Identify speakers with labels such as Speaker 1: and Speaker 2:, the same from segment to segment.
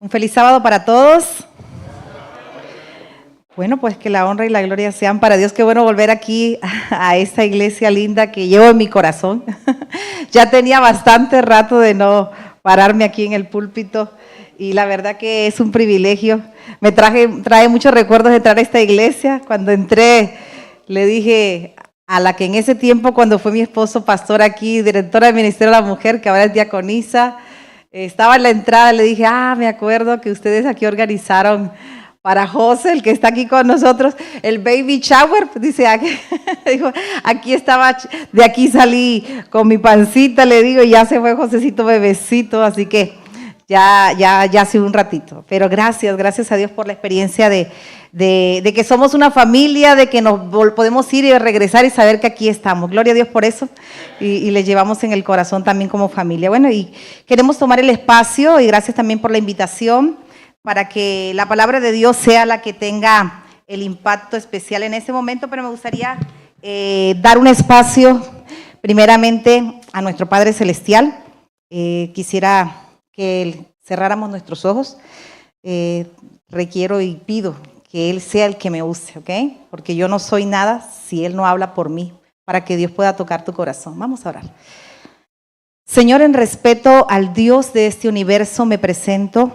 Speaker 1: Un feliz sábado para todos. Bueno, pues que la honra y la gloria sean para Dios. Qué bueno volver aquí a esta iglesia linda que llevo en mi corazón. Ya tenía bastante rato de no pararme aquí en el púlpito y la verdad que es un privilegio. Me trae muchos recuerdos de entrar a esta iglesia. Cuando entré, le dije a la que en ese tiempo, cuando fue mi esposo pastor aquí, directora del Ministerio de la Mujer, que ahora es diaconisa, estaba en la entrada, le dije, me acuerdo que ustedes aquí organizaron para José, el que está aquí con nosotros, el baby shower. Dice, dijo, aquí estaba, de aquí salí con mi pancita, le digo, y ya se fue Josecito bebecito, así que ya hace un ratito. Pero gracias a Dios por la experiencia de que somos una familia, de que nos podemos ir y regresar y saber que aquí estamos. Gloria a Dios por eso y le llevamos en el corazón también como familia. Bueno, y queremos tomar el espacio y gracias también por la invitación para que la palabra de Dios sea la que tenga el impacto especial en este momento, pero me gustaría dar un espacio primeramente a nuestro Padre Celestial. Quisiera que cerráramos nuestros ojos. Requiero y pido que Él sea el que me use, ¿ok? Porque yo no soy nada si Él no habla por mí, para que Dios pueda tocar tu corazón. Vamos a orar. Señor, en respeto al Dios de este universo me presento,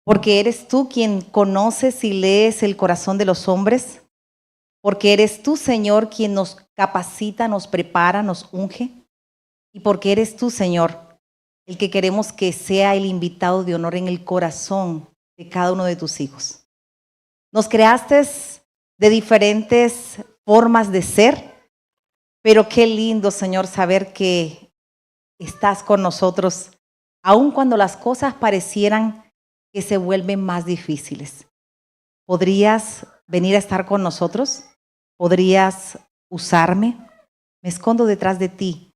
Speaker 1: porque eres tú quien conoces y lees el corazón de los hombres, porque eres tú, Señor, quien nos capacita, nos prepara, nos unge, y porque eres tú, Señor, el que queremos que sea el invitado de honor en el corazón de cada uno de tus hijos. Nos creaste de diferentes formas de ser, pero qué lindo, Señor, saber que estás con nosotros, aun cuando las cosas parecieran que se vuelven más difíciles. ¿Podrías venir a estar con nosotros? ¿Podrías usarme? Me escondo detrás de ti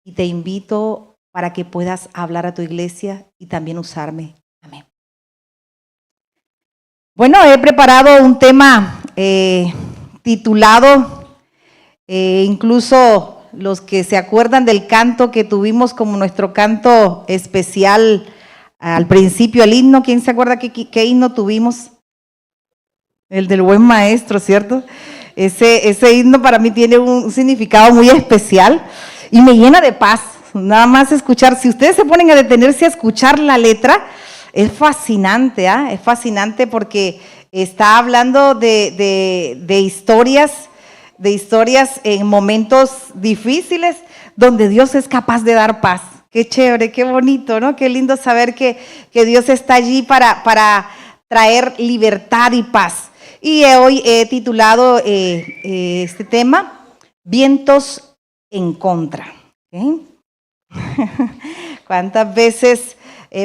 Speaker 1: y te invito para que puedas hablar a tu iglesia y también usarme. Amén. Bueno, he preparado un tema titulado, incluso los que se acuerdan del canto que tuvimos como nuestro canto especial al principio, el himno. ¿Quién se acuerda qué himno tuvimos? El del buen maestro, ¿cierto? Ese himno para mí tiene un significado muy especial y me llena de paz. Nada más escuchar, si ustedes se ponen a detenerse a escuchar la letra, es fascinante, es fascinante porque está hablando de historias en momentos difíciles donde Dios es capaz de dar paz. Qué chévere, qué bonito, ¿no? Qué lindo saber que Dios está allí para traer libertad y paz. Y hoy he titulado este tema, Vientos en contra. ¿Okay? ¿Cuántas veces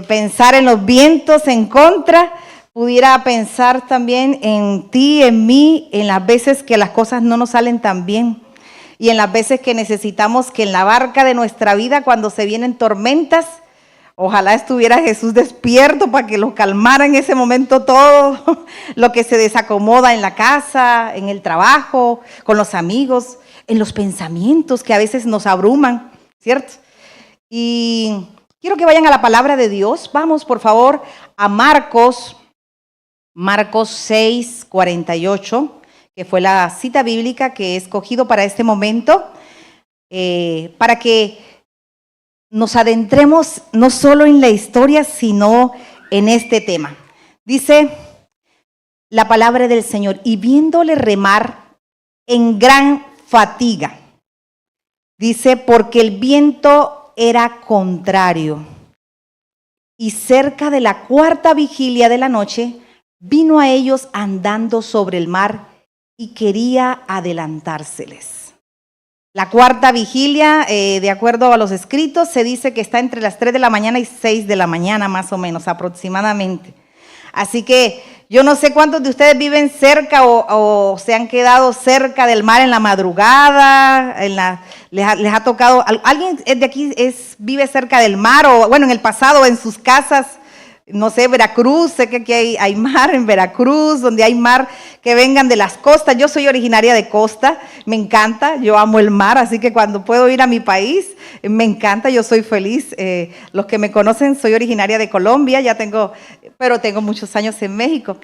Speaker 1: pensar en los vientos en contra? Pudiera pensar también en ti, en mí, en las veces que las cosas no nos salen tan bien y en las veces que necesitamos que en la barca de nuestra vida, cuando se vienen tormentas, ojalá estuviera Jesús despierto para que lo calmara en ese momento todo lo que se desacomoda en la casa, en el trabajo, con los amigos, en los pensamientos que a veces nos abruman, ¿cierto? Y quiero que vayan a la palabra de Dios. Vamos, por favor, a Marcos 6:48, que fue la cita bíblica que he escogido para este momento, para que nos adentremos no solo en la historia, sino en este tema. Dice la palabra del Señor, y viéndole remar en gran fatiga, dice, porque el viento era contrario, y cerca de la cuarta vigilia de la noche, vino a ellos andando sobre el mar y quería adelantárseles. La cuarta vigilia, de acuerdo a los escritos, se dice que está entre las 3 de la mañana y 6 de la mañana, más o menos, aproximadamente. Así que yo no sé cuántos de ustedes viven cerca o se han quedado cerca del mar en la madrugada, les ha tocado. ¿Alguien de aquí vive cerca del mar o, bueno, en el pasado, en sus casas, no sé, Veracruz, sé que aquí hay mar en Veracruz, donde hay mar que vengan de las costas. Yo soy originaria de costa, me encanta, yo amo el mar, así que cuando puedo ir a mi país, me encanta, yo soy feliz. Los que me conocen, soy originaria de Colombia, pero tengo muchos años en México.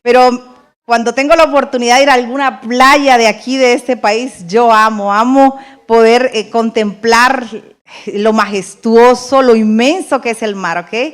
Speaker 1: Pero cuando tengo la oportunidad de ir a alguna playa de aquí, de este país, yo amo poder contemplar lo majestuoso, lo inmenso que es el mar, ¿ok?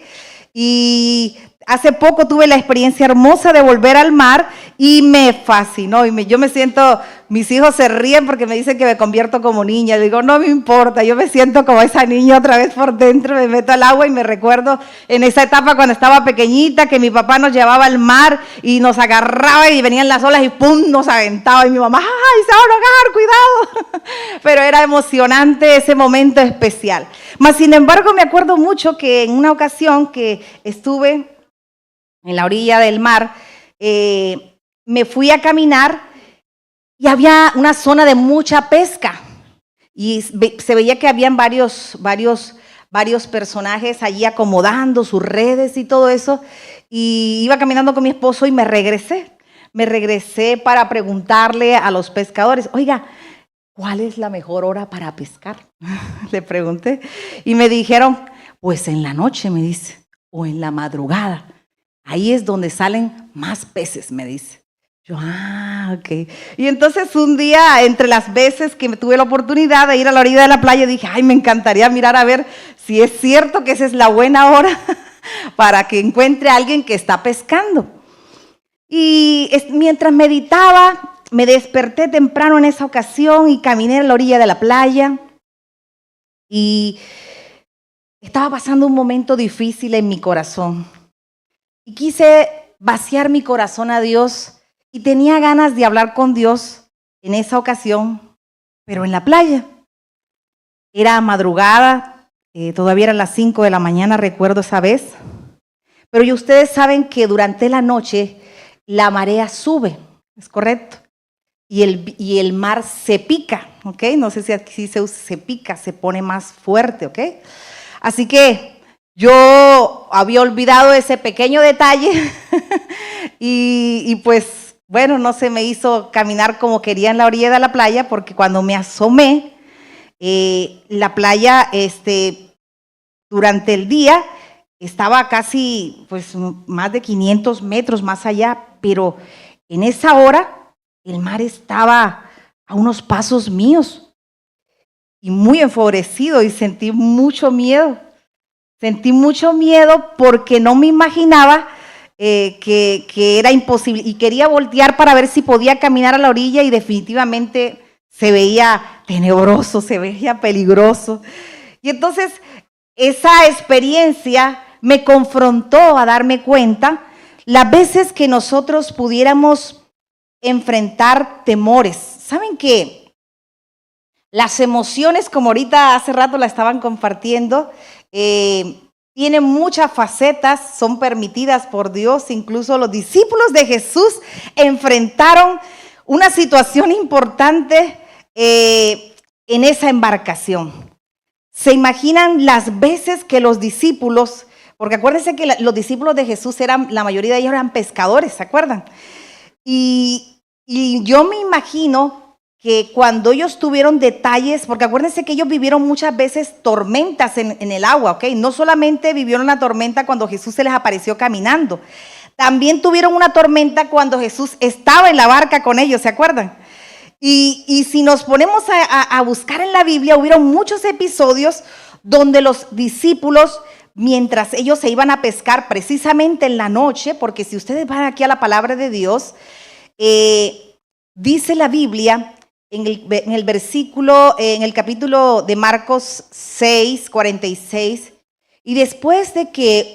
Speaker 1: Y hace poco tuve la experiencia hermosa de volver al mar y me fascinó. Yo me siento, mis hijos se ríen porque me dicen que me convierto como niña. Le digo, no me importa, yo me siento como esa niña otra vez por dentro, me meto al agua y me recuerdo en esa etapa cuando estaba pequeñita que mi papá nos llevaba al mar y nos agarraba y venían las olas y ¡pum! Nos aventaba y mi mamá, ¡ay, se va a ahogar, cuidado! Pero era emocionante ese momento especial. Mas, sin embargo, me acuerdo mucho que en una ocasión que estuve en la orilla del mar, me fui a caminar y había una zona de mucha pesca y se veía que habían varios personajes allí acomodando sus redes y todo eso, y iba caminando con mi esposo y me regresé para preguntarle a los pescadores, oiga, ¿cuál es la mejor hora para pescar? Le pregunté y me dijeron, pues en la noche, me dice, o en la madrugada. Ahí es donde salen más peces, me dice. Yo, ok. Y entonces un día, entre las veces que tuve la oportunidad de ir a la orilla de la playa, dije, ay, me encantaría mirar a ver si es cierto que esa es la buena hora para que encuentre a alguien que está pescando. Y mientras meditaba, me desperté temprano en esa ocasión y caminé a la orilla de la playa. Y estaba pasando un momento difícil en mi corazón. Y quise vaciar mi corazón a Dios y tenía ganas de hablar con Dios en esa ocasión, pero en la playa. Era madrugada, todavía eran las 5 de la mañana, recuerdo esa vez. Pero ya ustedes saben que durante la noche la marea sube, ¿es correcto? Y el mar se pica, ¿ok? No sé si aquí se pica, se pone más fuerte, ¿ok? Así que yo había olvidado ese pequeño detalle y pues, bueno, no se me hizo caminar como quería en la orilla de la playa, porque cuando me asomé, la playa, durante el día estaba casi, pues, más de 500 metros más allá, pero en esa hora el mar estaba a unos pasos míos y muy enfurecido y sentí mucho miedo. Sentí mucho miedo porque no me imaginaba que era imposible y quería voltear para ver si podía caminar a la orilla y definitivamente se veía tenebroso, se veía peligroso. Y entonces esa experiencia me confrontó a darme cuenta las veces que nosotros pudiéramos enfrentar temores. ¿Saben qué? Las emociones, como ahorita hace rato la estaban compartiendo, tienen muchas facetas, son permitidas por Dios. Incluso los discípulos de Jesús enfrentaron una situación importante en esa embarcación. ¿Se imaginan las veces que los discípulos, porque acuérdense que los discípulos de Jesús la mayoría de ellos eran pescadores, ¿se acuerdan? Y yo me imagino que cuando ellos tuvieron detalles, porque acuérdense que ellos vivieron muchas veces tormentas en el agua, ¿ok? No solamente vivieron una tormenta cuando Jesús se les apareció caminando, también tuvieron una tormenta cuando Jesús estaba en la barca con ellos, ¿se acuerdan? Y si nos ponemos a buscar en la Biblia, hubieron muchos episodios donde los discípulos, mientras ellos se iban a pescar precisamente en la noche, porque si ustedes van aquí a la palabra de Dios, dice la Biblia en el versículo, en el capítulo de Marcos 6, 46, y después de que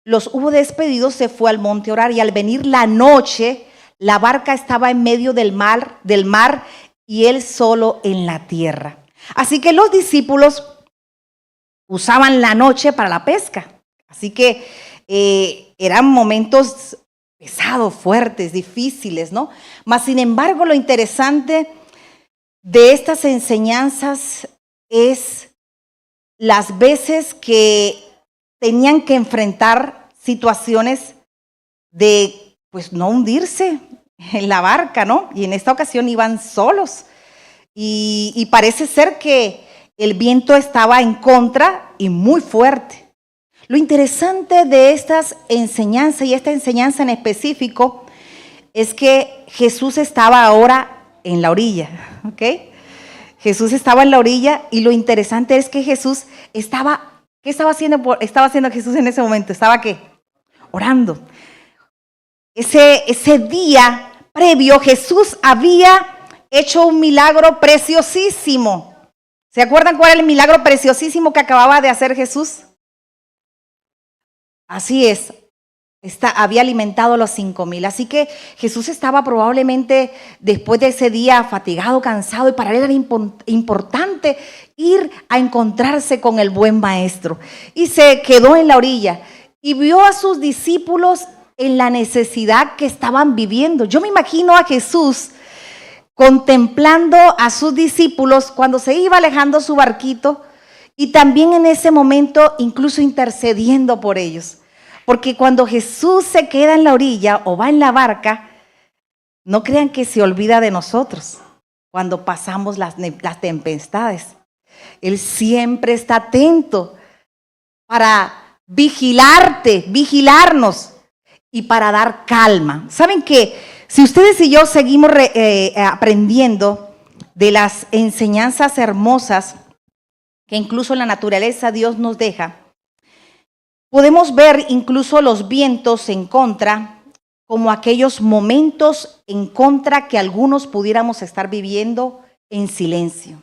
Speaker 1: los hubo despedidos, se fue al monte a orar, y al venir la noche, la barca estaba en medio del mar y él solo en la tierra. Así que los discípulos usaban la noche para la pesca. Así que eran momentos pesados, fuertes, difíciles, ¿no? Mas, sin embargo, lo interesante de estas enseñanzas es las veces que tenían que enfrentar situaciones de, pues, no hundirse en la barca, ¿no? Y en esta ocasión iban solos. Y parece ser que el viento estaba en contra y muy fuerte. Lo interesante de estas enseñanzas y esta enseñanza en específico es que Jesús estaba ahora en la orilla, ¿ok? Jesús estaba en la orilla y lo interesante es que Jesús estaba, ¿qué estaba haciendo? Estaba haciendo Jesús en ese momento, ¿estaba qué? Orando. Ese día previo Jesús había hecho un milagro preciosísimo. ¿Se acuerdan cuál era el milagro preciosísimo que acababa de hacer Jesús? Así es, había alimentado a los 5,000. Así que Jesús estaba probablemente después de ese día fatigado, cansado, y para él era importante ir a encontrarse con el buen maestro. Y se quedó en la orilla y vio a sus discípulos en la necesidad que estaban viviendo. Yo me imagino a Jesús contemplando a sus discípulos cuando se iba alejando su barquito y también en ese momento incluso intercediendo por ellos. Porque cuando Jesús se queda en la orilla o va en la barca, no crean que se olvida de nosotros cuando pasamos las tempestades. Él siempre está atento para vigilarnos y para dar calma. ¿Saben qué? Si ustedes y yo seguimos aprendiendo de las enseñanzas hermosas que incluso en la naturaleza Dios nos deja, podemos ver incluso los vientos en contra como aquellos momentos en contra que algunos pudiéramos estar viviendo en silencio.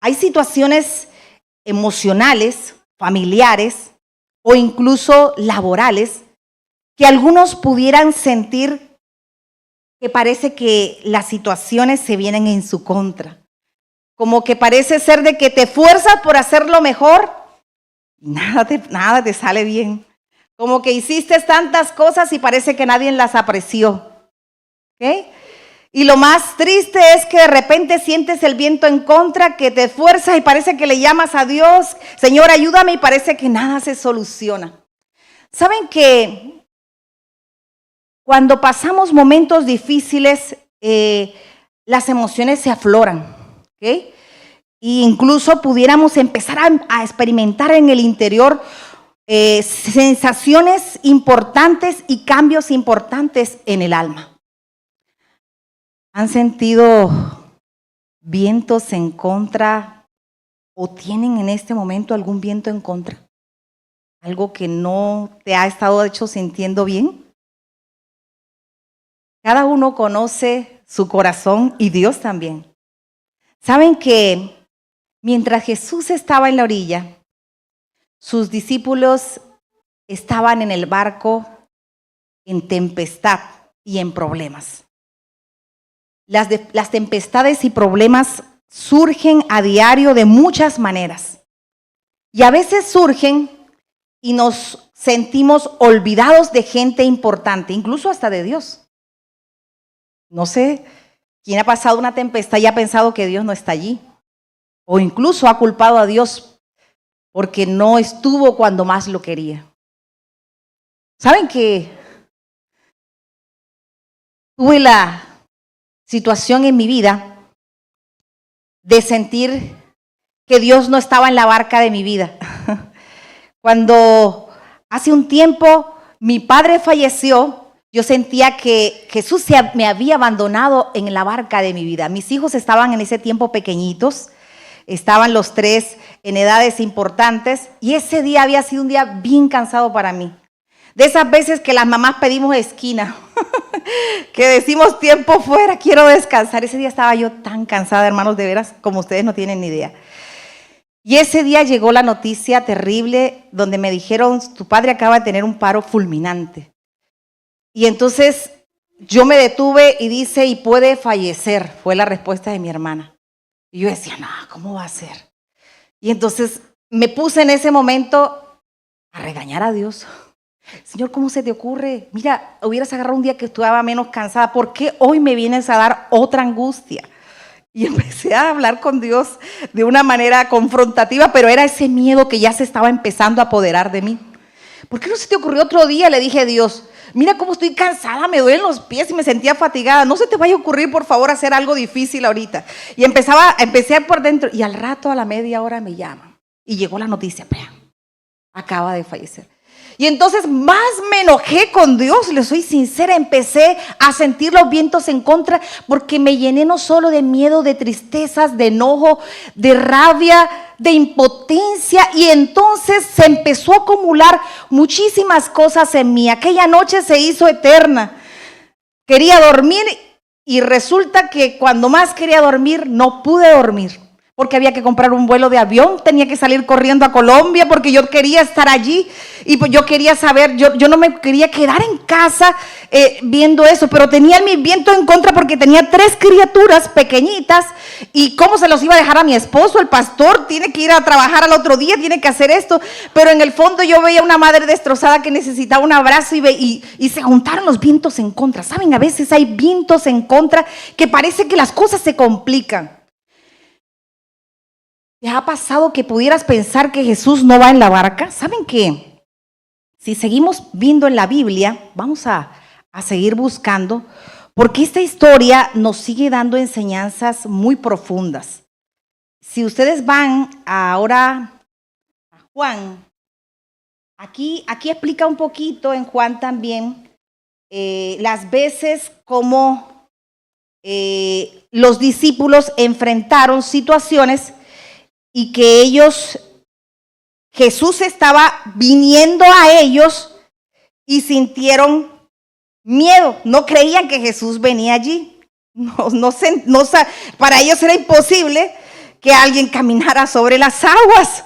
Speaker 1: Hay situaciones emocionales, familiares o incluso laborales que algunos pudieran sentir que parece que las situaciones se vienen en su contra. Como que parece ser de que te esfuerzas por hacerlo mejor y nada te sale bien. Como que hiciste tantas cosas y parece que nadie las apreció. ¿Ok? Y lo más triste es que de repente sientes el viento en contra, que te esfuerzas y parece que le llamas a Dios, Señor, ayúdame, y parece que nada se soluciona. ¿Saben que cuando pasamos momentos difíciles, las emociones se afloran? ¿Ok? E incluso pudiéramos empezar a experimentar en el interior sensaciones importantes y cambios importantes en el alma. ¿Han sentido vientos en contra o tienen en este momento algún viento en contra? ¿Algo que no te ha estado sintiendo bien? Cada uno conoce su corazón y Dios también. ¿Saben que mientras Jesús estaba en la orilla, sus discípulos estaban en el barco en tempestad y en problemas? Las tempestades y problemas surgen a diario de muchas maneras. Y a veces surgen y nos sentimos olvidados de gente importante, incluso hasta de Dios. No sé quién ha pasado una tempestad y ha pensado que Dios no está allí. O incluso ha culpado a Dios porque no estuvo cuando más lo quería. ¿Saben que tuve la situación en mi vida de sentir que Dios no estaba en la barca de mi vida? Cuando hace un tiempo mi padre falleció, yo sentía que Jesús me había abandonado en la barca de mi vida. Mis hijos estaban en ese tiempo pequeñitos, estaban los 3 en edades importantes y ese día había sido un día bien cansado para mí. De esas veces que las mamás pedimos esquina, que decimos tiempo fuera, quiero descansar. Ese día estaba yo tan cansada, hermanos, de veras, como ustedes no tienen ni idea. Y ese día llegó la noticia terrible donde me dijeron, tu padre acaba de tener un paro fulminante. Y entonces yo me detuve y dice, y puede fallecer, fue la respuesta de mi hermana. Y yo decía, no, ¿cómo va a ser? Y entonces me puse en ese momento a regañar a Dios. Señor, ¿cómo se te ocurre? Mira, hubieras agarrado un día que estaba menos cansada. ¿Por qué hoy me vienes a dar otra angustia? Y empecé a hablar con Dios de una manera confrontativa, pero era ese miedo que ya se estaba empezando a apoderar de mí. ¿Por qué no se te ocurrió otro día? Le dije a Dios, mira cómo estoy cansada, me duelen los pies y me sentía fatigada. No se te vaya a ocurrir, por favor, hacer algo difícil ahorita. Y empecé por dentro y al rato, a la media hora me llaman. Y llegó la noticia, vean, acaba de fallecer. Y entonces más me enojé con Dios, le soy sincera, empecé a sentir los vientos en contra porque me llené no solo de miedo, de tristezas, de enojo, de rabia, de impotencia, y entonces se empezó a acumular muchísimas cosas en mí. Aquella noche se hizo eterna. Quería dormir y resulta que cuando más quería dormir no pude dormir. Porque había que comprar un vuelo de avión, tenía que salir corriendo a Colombia porque yo quería estar allí y pues yo quería saber, yo no me quería quedar en casa viendo eso, pero tenía mi viento en contra porque tenía 3 criaturas pequeñitas y cómo se los iba a dejar a mi esposo, el pastor tiene que ir a trabajar al otro día, tiene que hacer esto, pero en el fondo yo veía una madre destrozada que necesitaba un abrazo y se juntaron los vientos en contra. Saben, a veces hay vientos en contra que parece que las cosas se complican. ¿Te ha pasado que pudieras pensar que Jesús no va en la barca? ¿Saben qué? Si seguimos viendo en la Biblia, vamos a seguir buscando, porque esta historia nos sigue dando enseñanzas muy profundas. Si ustedes van ahora a Juan, aquí explica un poquito en Juan también las veces como los discípulos enfrentaron situaciones y que Jesús estaba viniendo a ellos y sintieron miedo. No creían que Jesús venía allí. Para ellos era imposible que alguien caminara sobre las aguas.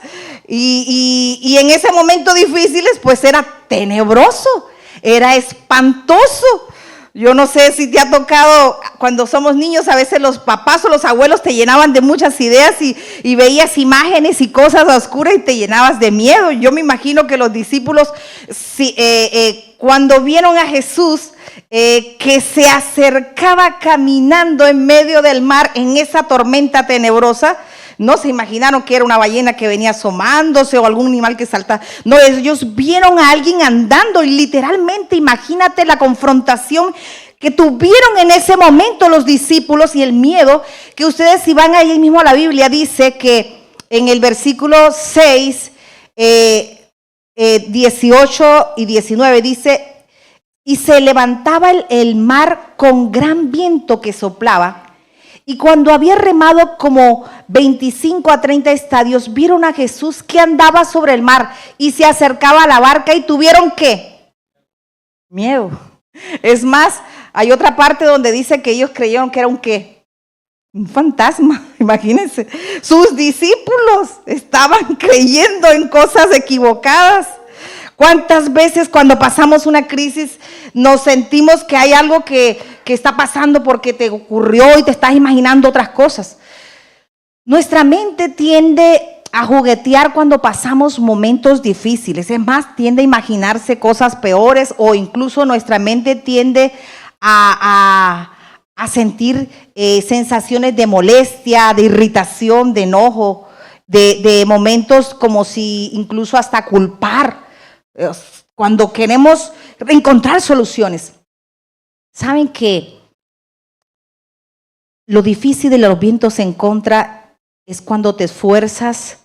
Speaker 1: Y en ese momento difíciles, pues era tenebroso, era espantoso. Yo no sé si te ha tocado, cuando somos niños, a veces los papás o los abuelos te llenaban de muchas ideas y veías imágenes y cosas oscuras y te llenabas de miedo. Yo me imagino que los discípulos, cuando vieron a Jesús, que se acercaba caminando en medio del mar en esa tormenta tenebrosa, no se imaginaron que era una ballena que venía asomándose o algún animal que salta. No, ellos vieron a alguien andando y literalmente imagínate la confrontación que tuvieron en ese momento los discípulos y el miedo que ustedes, si van ahí mismo a la Biblia, dice que en el versículo 6, 18 y 19 dice, y se levantaba el mar con gran viento que soplaba. Y cuando había remado como 25 a 30 estadios, vieron a Jesús que andaba sobre el mar y se acercaba a la barca y tuvieron ¿qué? Miedo. Es más, hay otra parte donde dice que ellos creyeron que era un ¿qué? Un fantasma, imagínense. Sus discípulos estaban creyendo en cosas equivocadas. ¿Cuántas veces cuando pasamos una crisis nos sentimos que hay algo que está pasando porque te ocurrió y te estás imaginando otras cosas? Nuestra mente tiende a juguetear cuando pasamos momentos difíciles. Es más, tiende a imaginarse cosas peores o incluso nuestra mente tiende a sentir sensaciones de molestia, de irritación, de enojo, de momentos como si incluso hasta culpar. Cuando queremos encontrar soluciones. ¿Saben que lo difícil de los vientos en contra es cuando te esfuerzas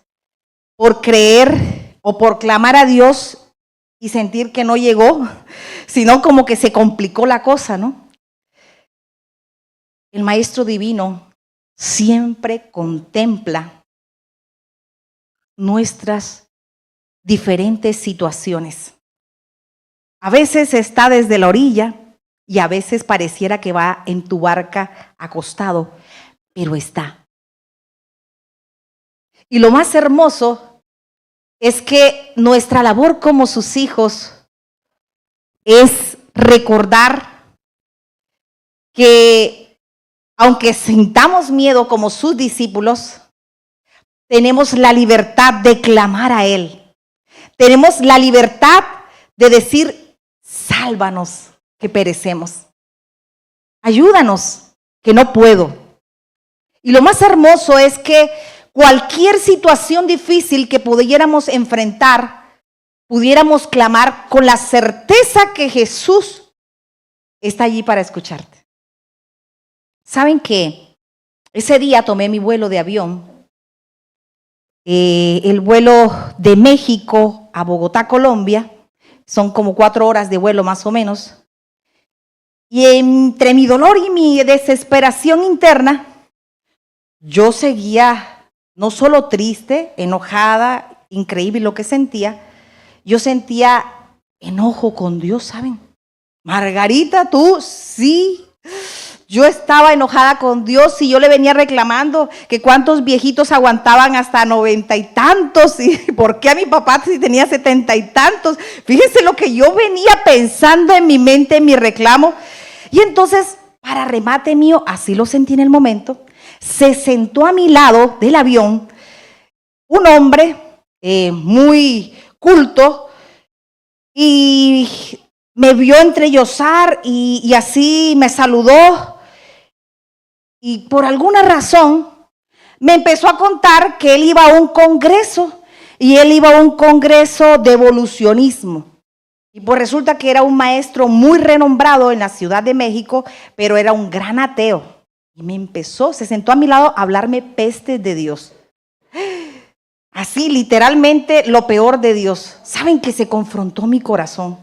Speaker 1: por creer o por clamar a Dios y sentir que no llegó, sino como que se complicó la cosa, ¿no? El Maestro Divino siempre contempla nuestras diferentes situaciones. A veces está desde la orilla y a veces pareciera que va en tu barca acostado, pero está. Y lo más hermoso es que nuestra labor como sus hijos es recordar que aunque sintamos miedo como sus discípulos, tenemos la libertad de clamar a Él. Tenemos la libertad de decir, sálvanos, que perecemos. Ayúdanos, que no puedo. Y lo más hermoso es que cualquier situación difícil que pudiéramos enfrentar, pudiéramos clamar con la certeza que Jesús está allí para escucharte. ¿Saben qué? Ese día tomé mi vuelo de avión, el vuelo de México a Bogotá, Colombia. Son como 4 horas de vuelo más o menos. Y entre mi dolor y mi desesperación interna, yo seguía no solo triste, enojada, increíble lo que sentía, yo sentía enojo con Dios, ¿saben? Margarita, tú sí. Yo estaba enojada con Dios y yo le venía reclamando que cuántos viejitos aguantaban hasta 90 y tantos y por qué a mi papá si tenía 70 y tantos. Fíjense lo que yo venía pensando en mi mente, en mi reclamo. Y entonces, para remate mío, así lo sentí en el momento, se sentó a mi lado del avión un hombre muy culto y me vio entrellosar y así me saludó. Y por alguna razón me empezó a contar que él iba a un congreso y él iba a un congreso de evolucionismo. Y pues resulta que era un maestro muy renombrado en la Ciudad de México, pero era un gran ateo. Y se sentó a mi lado a hablarme pestes de Dios. Así, literalmente, lo peor de Dios. ¿Saben que se confrontó mi corazón?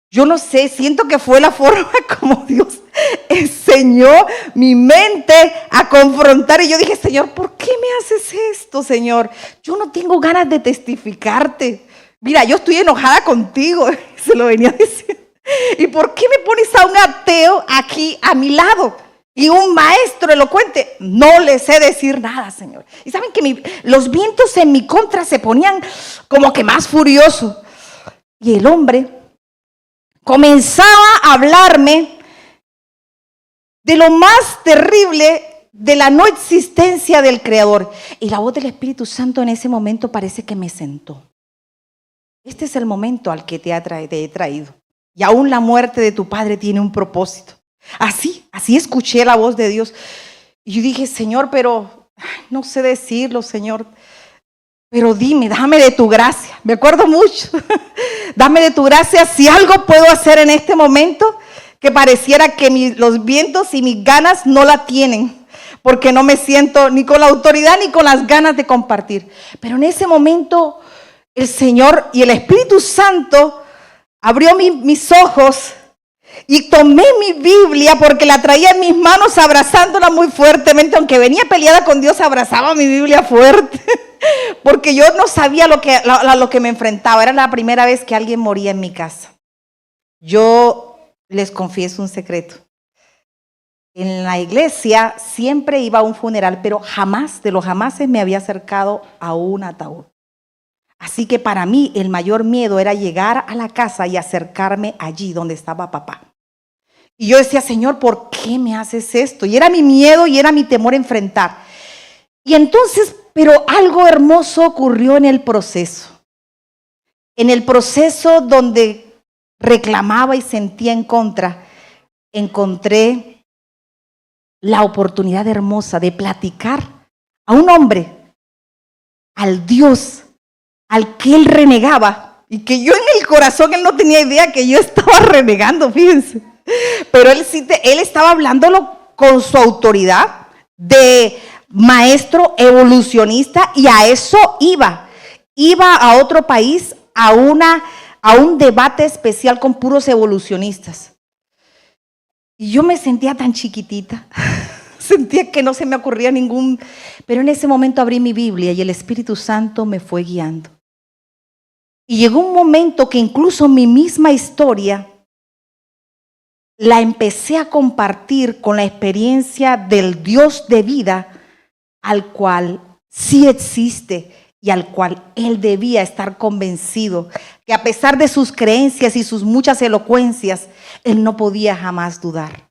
Speaker 1: Yo no sé, siento que fue la forma como Dios enseñó mi mente a confrontar. Y yo dije, Señor, ¿por qué me haces esto, Señor? Yo no tengo ganas de testificarte. Mira, yo estoy enojada contigo. Se lo venía a decir. ¿Y por qué me pones a un ateo aquí a mi lado? Y un maestro elocuente, no le sé decir nada, Señor. Y saben que los vientos en mi contra se ponían como que más furiosos. Y el hombre comenzaba a hablarme de lo más terrible de la no existencia del Creador. Y la voz del Espíritu Santo en ese momento parece que me sentó. Este es el momento al que te he traído. Y aún la muerte de tu padre tiene un propósito. Así escuché la voz de Dios. Y yo dije, Señor, pero no sé decirlo, Señor. Pero dime, dame de tu gracia. Me acuerdo mucho. Dame de tu gracia si algo puedo hacer en este momento que pareciera que los vientos y mis ganas no la tienen. Porque no me siento ni con la autoridad ni con las ganas de compartir. Pero en ese momento el Señor y el Espíritu Santo abrió mis ojos. Y tomé mi Biblia porque la traía en mis manos abrazándola muy fuertemente. Aunque venía peleada con Dios, abrazaba mi Biblia fuerte. Porque yo no sabía lo que me enfrentaba. Era la primera vez que alguien moría en mi casa. Yo les confieso un secreto. En la iglesia siempre iba a un funeral, pero jamás, de los jamases, me había acercado a un ataúd. Así que para mí el mayor miedo era llegar a la casa y acercarme allí donde estaba papá. Y yo decía, Señor, ¿por qué me haces esto? Y era mi miedo y era mi temor enfrentar. Y entonces, pero algo hermoso ocurrió en el proceso. En el proceso donde reclamaba y sentía en contra, encontré la oportunidad hermosa de platicar a un hombre, al Dios, al que él renegaba, y que yo en el corazón, él no tenía idea que yo estaba renegando, fíjense. Pero él estaba hablándolo con su autoridad de maestro evolucionista, y a eso iba a otro país a un debate especial con puros evolucionistas. Y yo me sentía tan chiquitita, sentía que no se me ocurría pero en ese momento abrí mi Biblia y el Espíritu Santo me fue guiando. Y llegó un momento que incluso mi misma historia la empecé a compartir con la experiencia del Dios de vida, al cual sí existe y al cual él debía estar convencido que a pesar de sus creencias y sus muchas elocuencias, él no podía jamás dudar.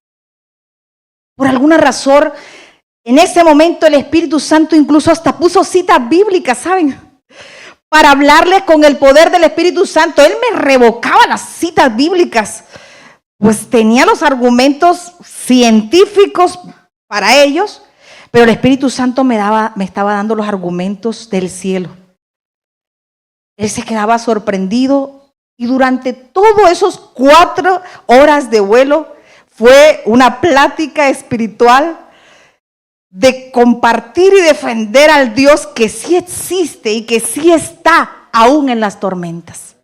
Speaker 1: Por alguna razón, en ese momento el Espíritu Santo incluso hasta puso citas bíblicas, ¿saben? Para hablarle con el poder del Espíritu Santo. Él me revocaba las citas bíblicas, pues tenía los argumentos científicos para ellos, Pero el Espíritu Santo me estaba dando los argumentos del cielo. Él se quedaba sorprendido y durante todos esos 4 horas de vuelo fue una plática espiritual de compartir y defender al Dios que sí existe y que sí está aún en las tormentas.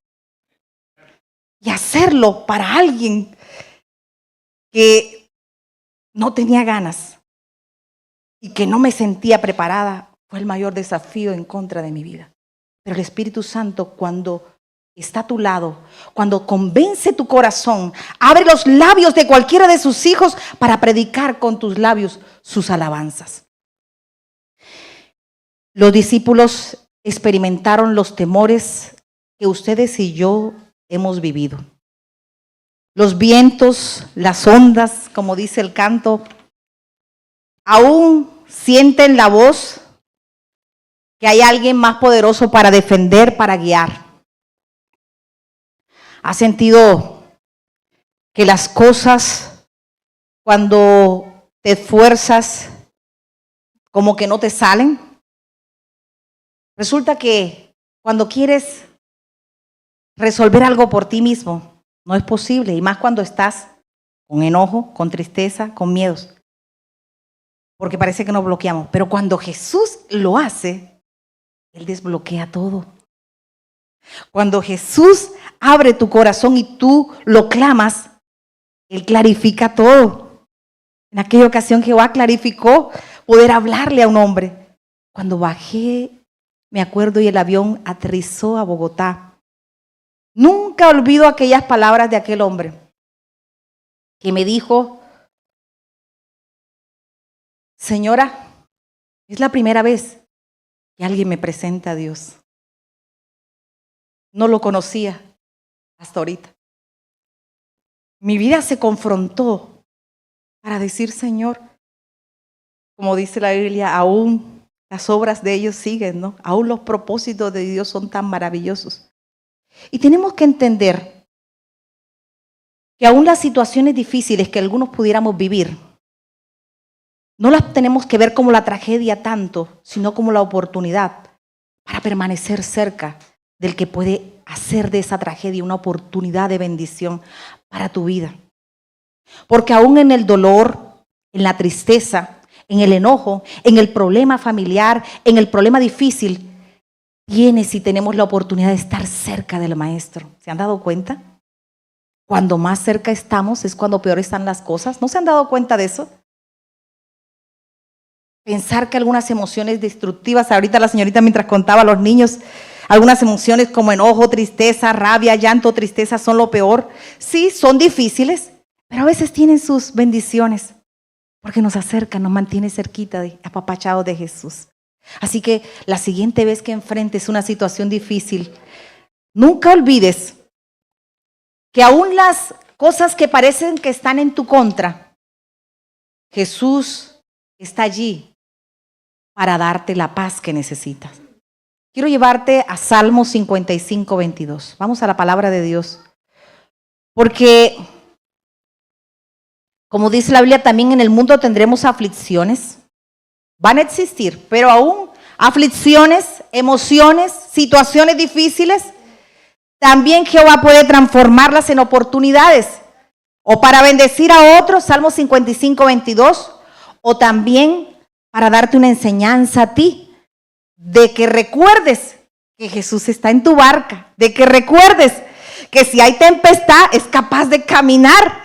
Speaker 1: Y hacerlo para alguien que no tenía ganas y que no me sentía preparada fue el mayor desafío en contra de mi vida. Pero el Espíritu Santo, cuando está a tu lado, cuando convence tu corazón, abre los labios de cualquiera de sus hijos para predicar con tus labios sus alabanzas. Los discípulos experimentaron los temores que ustedes y yo hemos vivido. Los vientos, las ondas, como dice el canto, aún sienten la voz que hay alguien más poderoso para defender, para guiar. ¿Has sentido que las cosas, cuando te esfuerzas, como que no te salen? Resulta que cuando quieres resolver algo por ti mismo, no es posible, y más cuando estás con enojo, con tristeza, con miedos, porque parece que nos bloqueamos. Pero cuando Jesús lo hace, Él desbloquea todo. Cuando Jesús abre tu corazón y tú lo clamas, Él clarifica todo. En aquella ocasión Jehová clarificó poder hablarle a un hombre. Cuando bajé, me acuerdo, y el avión aterrizó a Bogotá, nunca olvido aquellas palabras de aquel hombre que me dijo: señora, es la primera vez que alguien me presenta a Dios. No lo conocía hasta ahorita. Mi vida se confrontó para decir: Señor, como dice la Biblia, aún las obras de ellos siguen, ¿no? Aún los propósitos de Dios son tan maravillosos. Y tenemos que entender que aún las situaciones difíciles que algunos pudiéramos vivir, no las tenemos que ver como la tragedia tanto, sino como la oportunidad para permanecer cerca del que puede hacer de esa tragedia una oportunidad de bendición para tu vida. Porque aún en el dolor, en la tristeza, en el enojo, en el problema familiar, en el problema difícil, tienes y tenemos la oportunidad de estar cerca del Maestro. ¿Se han dado cuenta? Cuando más cerca estamos es cuando peor están las cosas. ¿No se han dado cuenta de eso? Pensar que algunas emociones destructivas, ahorita la señorita mientras contaba a los niños, algunas emociones como enojo, tristeza, rabia, llanto, tristeza son lo peor. Sí, son difíciles, pero a veces tienen sus bendiciones, porque nos acercan, nos mantiene cerquita, apapachados de Jesús. Así que la siguiente vez que enfrentes una situación difícil, nunca olvides que aún las cosas que parecen que están en tu contra, Jesús está allí para darte la paz que necesitas. Quiero llevarte a Salmo 55, 22. Vamos a la palabra de Dios. Porque, como dice la Biblia, también en el mundo tendremos aflicciones. Van a existir, pero aún aflicciones, emociones, situaciones difíciles, también Jehová puede transformarlas en oportunidades. O para bendecir a otros, Salmo 55, 22, o también para darte una enseñanza a ti, de que recuerdes que Jesús está en tu barca, de que recuerdes que si hay tempestad es capaz de caminar,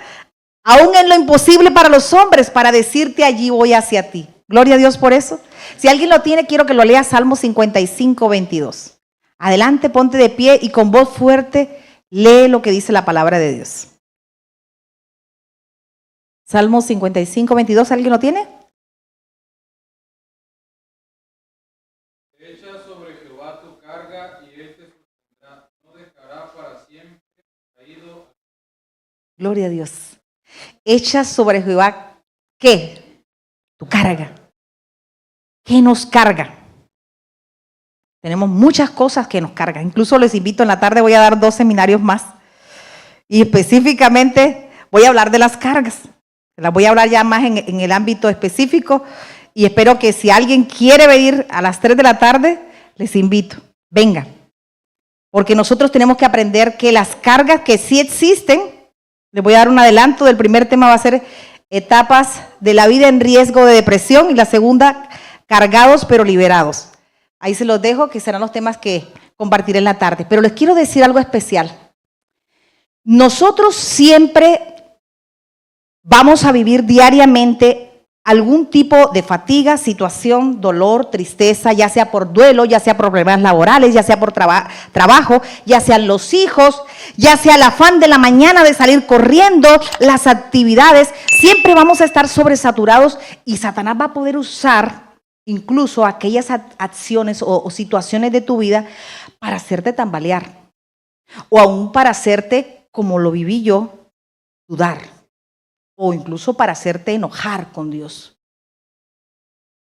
Speaker 1: aún en lo imposible para los hombres, para decirte: allí voy hacia ti. Gloria a Dios por eso. Si alguien lo tiene, quiero que lo lea, Salmo 55, 22. Adelante, ponte de pie y con voz fuerte lee lo que dice la palabra de Dios. Salmo 55, 22, ¿alguien lo tiene?
Speaker 2: Echa sobre Jehová tu carga y él te sostendrá, no dejará para siempre caído.
Speaker 1: Gloria a Dios. Echa sobre Jehová, ¿qué? Tu carga. ¿Qué nos carga? Tenemos muchas cosas que nos cargan. Incluso les invito, en la tarde voy a dar 2 seminarios más. Y específicamente voy a hablar de las cargas. Las voy a hablar ya más en el ámbito específico. Y espero que si alguien quiere venir a las 3 de la tarde, les invito, venga. Porque nosotros tenemos que aprender que las cargas que sí existen, les voy a dar un adelanto, del primer tema va a ser etapas de la vida en riesgo de depresión y la segunda, cargados pero liberados. Ahí se los dejo, que serán los temas que compartiré en la tarde. Pero les quiero decir algo especial. Nosotros siempre vamos a vivir diariamente algún tipo de fatiga, situación, dolor, tristeza, ya sea por duelo, ya sea por problemas laborales, ya sea por trabajo, ya sean los hijos, ya sea el afán de la mañana de salir corriendo, las actividades. Siempre vamos a estar sobresaturados y Satanás va a poder usar incluso aquellas acciones o situaciones de tu vida para hacerte tambalear o aún para hacerte, como lo viví yo, dudar. O incluso para hacerte enojar con Dios.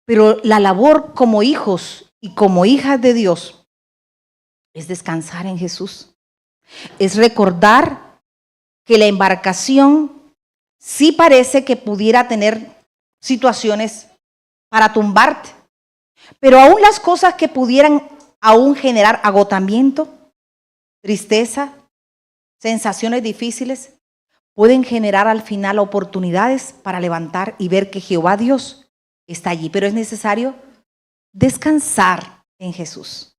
Speaker 1: Pero la labor como hijos y como hijas de Dios es descansar en Jesús. Es recordar que la embarcación sí parece que pudiera tener situaciones para tumbarte, pero aún las cosas que pudieran aún generar agotamiento, tristeza, sensaciones difíciles, pueden generar al final oportunidades para levantar y ver que Jehová Dios está allí. Pero es necesario descansar en Jesús.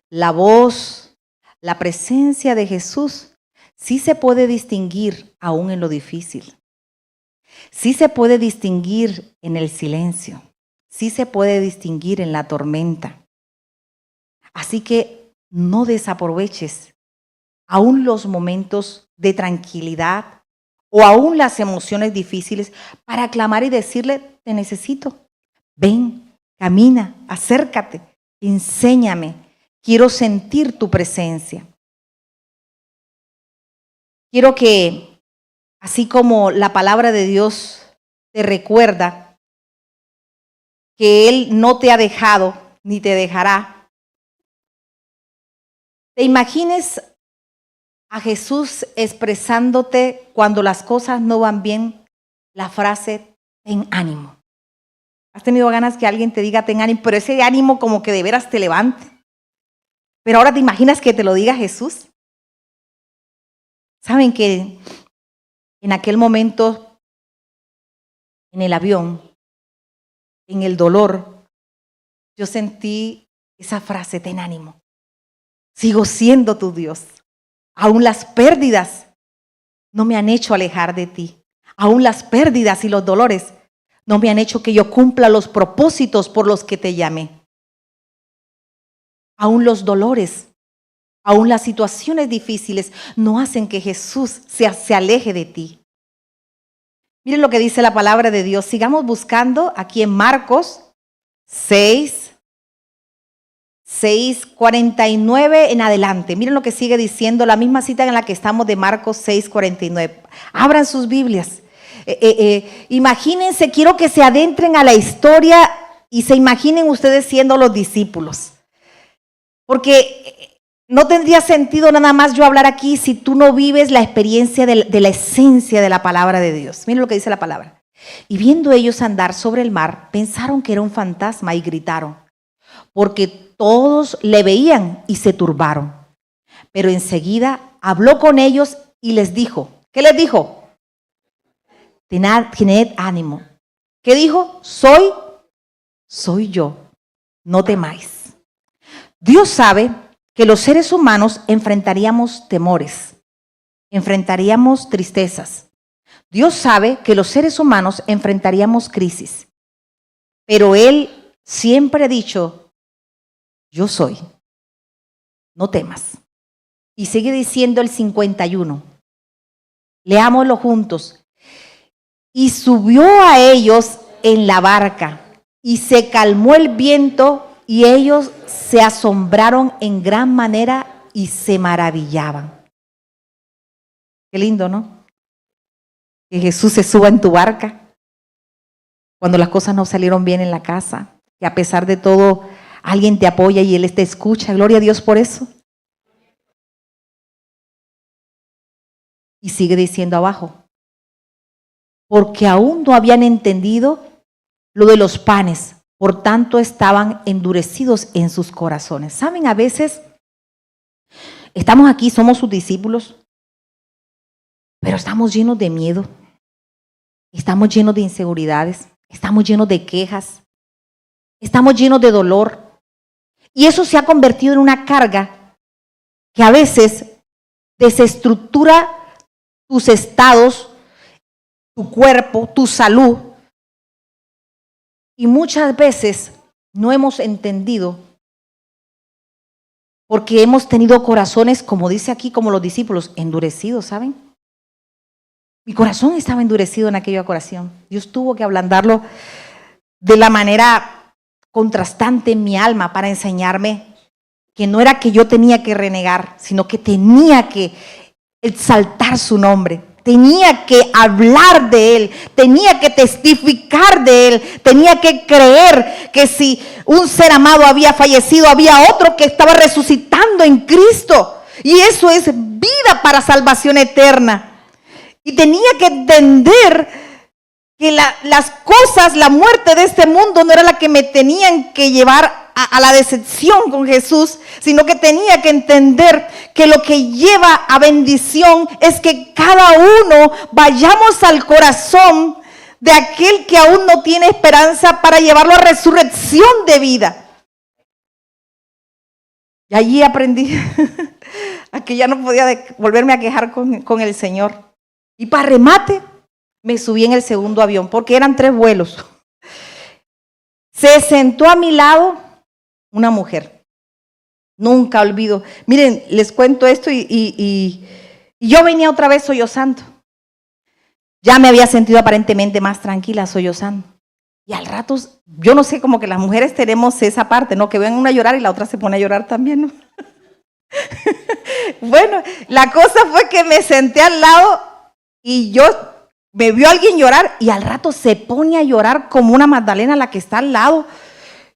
Speaker 1: La voz, la presencia de Jesús sí se puede distinguir aún en lo difícil. Sí se puede distinguir en el silencio. Sí se puede distinguir en la tormenta. Así que no desaproveches aún los momentos de tranquilidad o aún las emociones difíciles para clamar y decirle, te necesito. Ven, camina, acércate, enséñame. Quiero sentir tu presencia. Quiero que, así como la palabra de Dios te recuerda que Él no te ha dejado ni te dejará, te imagines a Jesús expresándote cuando las cosas no van bien, la frase, ten ánimo. ¿Has tenido ganas que alguien te diga ten ánimo, pero ese ánimo como que de veras te levante? Pero ahora te imaginas que te lo diga Jesús. ¿Saben que en aquel momento, en el avión, en el dolor, yo sentí esa frase, ten ánimo. Sigo siendo tu Dios. Aún las pérdidas no me han hecho alejar de ti. Aún las pérdidas y los dolores no me han hecho que yo cumpla los propósitos por los que te llamé. Aún los dolores, aún las situaciones difíciles no hacen que Jesús se aleje de ti. Miren lo que dice la palabra de Dios. Sigamos buscando aquí en Marcos 6:49 en adelante. Miren lo que sigue diciendo, la misma cita en la que estamos de Marcos 6:49. Abran sus Biblias. Imagínense, quiero que se adentren a la historia y se imaginen ustedes siendo los discípulos. Porque no tendría sentido nada más yo hablar aquí si tú no vives la experiencia de la esencia de la palabra de Dios. Miren lo que dice la palabra. Y viendo ellos andar sobre el mar, pensaron que era un fantasma y gritaron, porque todos le veían y se turbaron. Pero enseguida habló con ellos y les dijo, ¿qué les dijo? Tened ánimo. ¿Qué dijo? Soy yo, no temáis. Dios sabe que los seres humanos enfrentaríamos temores, enfrentaríamos tristezas. Dios sabe que los seres humanos enfrentaríamos crisis, pero Él siempre ha dicho, yo soy, no temas. Y sigue diciendo el 51. Leámoslo juntos. Y subió a ellos en la barca, y se calmó el viento, y ellos se asombraron en gran manera y se maravillaban. Qué lindo, ¿no? Que Jesús se suba en tu barca cuando las cosas no salieron bien en la casa, que a pesar de todo alguien te apoya y Él te escucha. Gloria a Dios por eso. Y sigue diciendo abajo, porque aún no habían entendido lo de los panes, por tanto estaban endurecidos en sus corazones. ¿Saben? A veces estamos aquí, somos sus discípulos, pero estamos llenos de miedo, estamos llenos de inseguridades, estamos llenos de quejas, estamos llenos de dolor. Y eso se ha convertido en una carga que a veces desestructura tus estados, tu cuerpo, tu salud. Y muchas veces no hemos entendido porque hemos tenido corazones, como dice aquí, como los discípulos, endurecidos, ¿saben? Mi corazón estaba endurecido en aquella ocasión. Dios tuvo que ablandarlo de la manera contrastante en mi alma para enseñarme que no era que yo tenía que renegar, sino que tenía que exaltar su nombre. Tenía que hablar de Él, tenía que testificar de Él, tenía que creer que si un ser amado había fallecido, había otro que estaba resucitando en Cristo. Y eso es vida para salvación eterna. Y tenía que entender que las cosas, la muerte de este mundo no era la que me tenían que llevar a la decepción con Jesús, sino que tenía que entender que lo que lleva a bendición es que cada uno vayamos al corazón de aquel que aún no tiene esperanza para llevarlo a resurrección de vida. Y allí aprendí a que ya no podía volverme a quejar con el Señor. Y para remate, me subí en el segundo avión, porque eran 3 vuelos. Se sentó a mi lado una mujer. Nunca olvido. Miren, les cuento esto y yo venía otra vez sollozando. Ya me había sentido aparentemente más tranquila sollozando. Y al rato, yo no sé, como que las mujeres tenemos esa parte, ¿no? Que ven una a llorar y la otra se pone a llorar también, ¿no? Bueno, la cosa fue que me senté al lado y me vio alguien llorar y al rato se pone a llorar como una Magdalena, la que está al lado.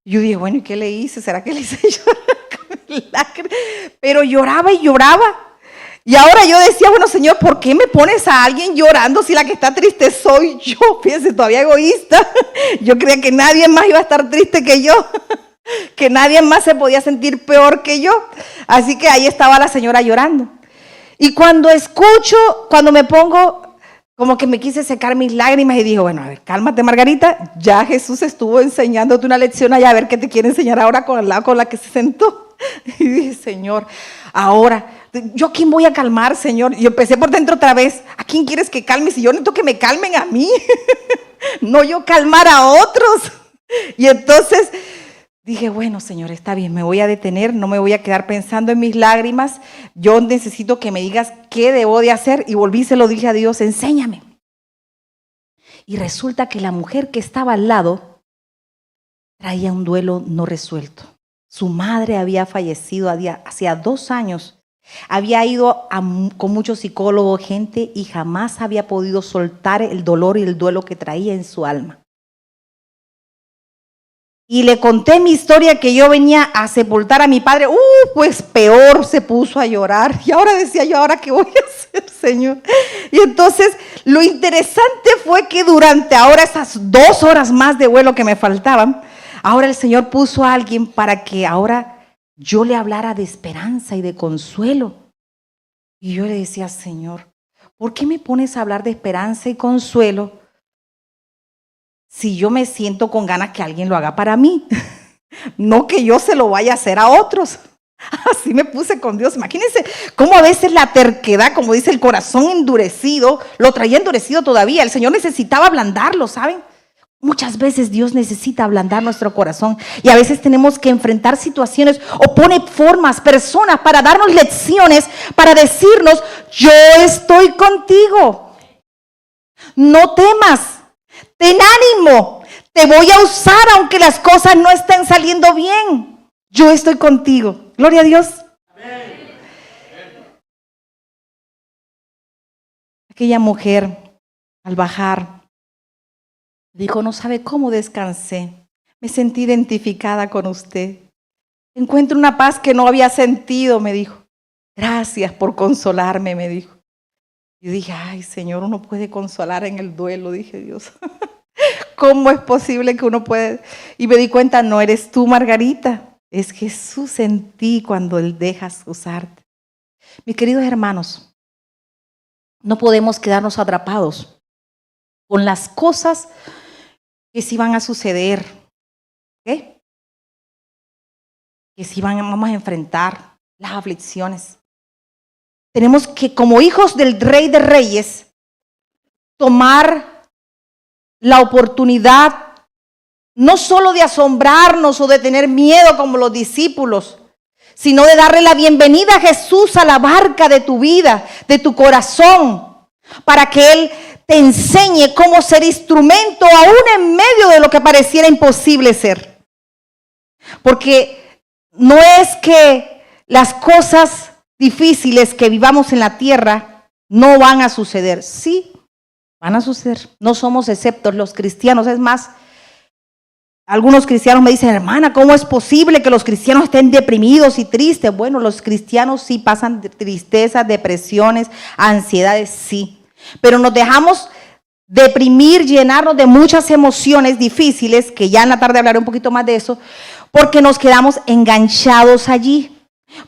Speaker 1: Yo dije, bueno, ¿y qué le hice? ¿Será que le hice llorar con lágrimas? Pero lloraba y lloraba. Y ahora yo decía, bueno, Señor, ¿por qué me pones a alguien llorando si la que está triste soy yo? Fíjense, todavía egoísta. Yo creía que nadie más iba a estar triste que yo, que nadie más se podía sentir peor que yo. Así que ahí estaba la señora llorando. Y cuando me pongo, como que me quise secar mis lágrimas y dije, bueno, a ver, cálmate, Margarita, ya Jesús estuvo enseñándote una lección allá, a ver qué te quiere enseñar ahora con la que se sentó. Y dije, Señor, ahora, ¿yo a quién voy a calmar, Señor? Y empecé por dentro otra vez, ¿a quién quieres que calme? Si yo necesito que me calmen a mí, no yo calmar a otros. Y entonces dije, bueno, Señor, está bien, me voy a detener, no me voy a quedar pensando en mis lágrimas. Yo necesito que me digas qué debo de hacer. Y volví y se lo dije a Dios, enséñame. Y resulta que la mujer que estaba al lado traía un duelo no resuelto. Su madre había fallecido hacía 2 años. Había ido con muchos psicólogos, gente, y jamás había podido soltar el dolor y el duelo que traía en su alma. Y le conté mi historia, que yo venía a sepultar a mi padre. Pues peor, se puso a llorar. Y ahora decía yo, ¿ahora qué voy a hacer, Señor? Y entonces lo interesante fue que durante ahora esas 2 horas más de vuelo que me faltaban, ahora el Señor puso a alguien para que ahora yo le hablara de esperanza y de consuelo. Y yo le decía, Señor, ¿por qué me pones a hablar de esperanza y consuelo si yo me siento con ganas que alguien lo haga para mí? No que yo se lo vaya a hacer a otros. Así me puse con Dios. Imagínense cómo a veces la terquedad, como dice, el corazón endurecido, lo traía endurecido todavía. El Señor necesitaba ablandarlo, ¿saben? Muchas veces Dios necesita ablandar nuestro corazón y a veces tenemos que enfrentar situaciones o pone formas, personas para darnos lecciones, para decirnos, yo estoy contigo. No temas. Ten ánimo, te voy a usar aunque las cosas no estén saliendo bien. Yo estoy contigo. Gloria a Dios. Amén. Aquella mujer, al bajar, dijo, no sabe cómo descansé. Me sentí identificada con usted. Encuentro una paz que no había sentido, me dijo. Gracias por consolarme, me dijo. Yo dije, ay, Señor, uno puede consolar en el duelo, dije, Dios. ¿cómo es posible que uno puede? Y me di cuenta, no eres tú, Margarita, es Jesús en ti cuando Él dejas usarte. Mis queridos hermanos, no podemos quedarnos atrapados con las cosas que sí van a suceder, ¿ok? Que sí vamos a enfrentar las aflicciones. Tenemos que, como hijos del Rey de Reyes, tomar la oportunidad no solo de asombrarnos o de tener miedo como los discípulos, sino de darle la bienvenida a Jesús a la barca de tu vida, de tu corazón, para que Él te enseñe cómo ser instrumento aún en medio de lo que pareciera imposible ser. Porque no es que las cosas difíciles que vivamos en la tierra no van a suceder. Sí, van a suceder. No somos exceptos los cristianos. Es más, algunos cristianos me dicen, hermana, ¿cómo es posible que los cristianos estén deprimidos y tristes? Bueno, los cristianos sí pasan tristezas, depresiones, ansiedades, sí. Pero nos dejamos deprimir, llenarnos de muchas emociones difíciles, que ya en la tarde hablaré un poquito más de eso, porque nos quedamos enganchados allí,